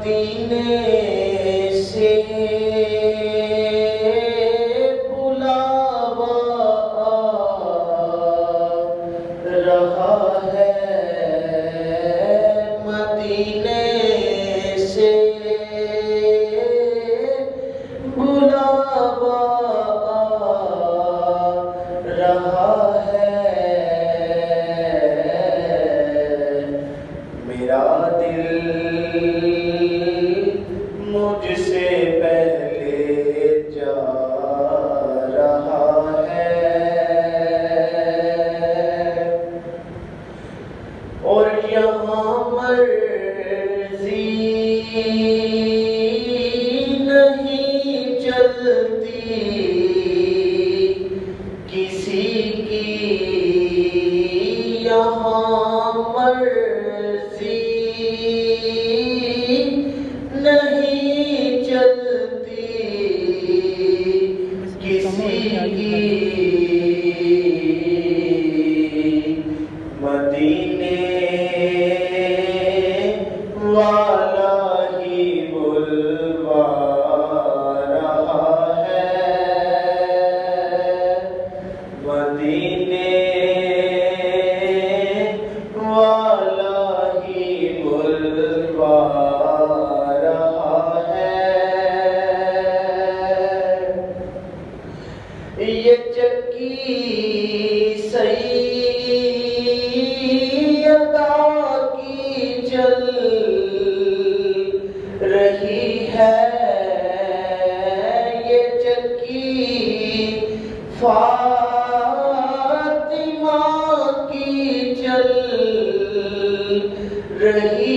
मदीने से बुलावा रहा है, मदीने से बुलावा रहा है। मेरा दिल मुझसे पहले जा रहा है और यहाँ मर्जी नहीं चलती किसी की, यहाँ मर्जी नहीं चलती किसी की। मदीने वाला ही बुलवा रहा है, मदीने वाला ही बुलवा रहा है। ये चक्की सैयदा की चल रही है, ये चक्की फातिमा की चल रही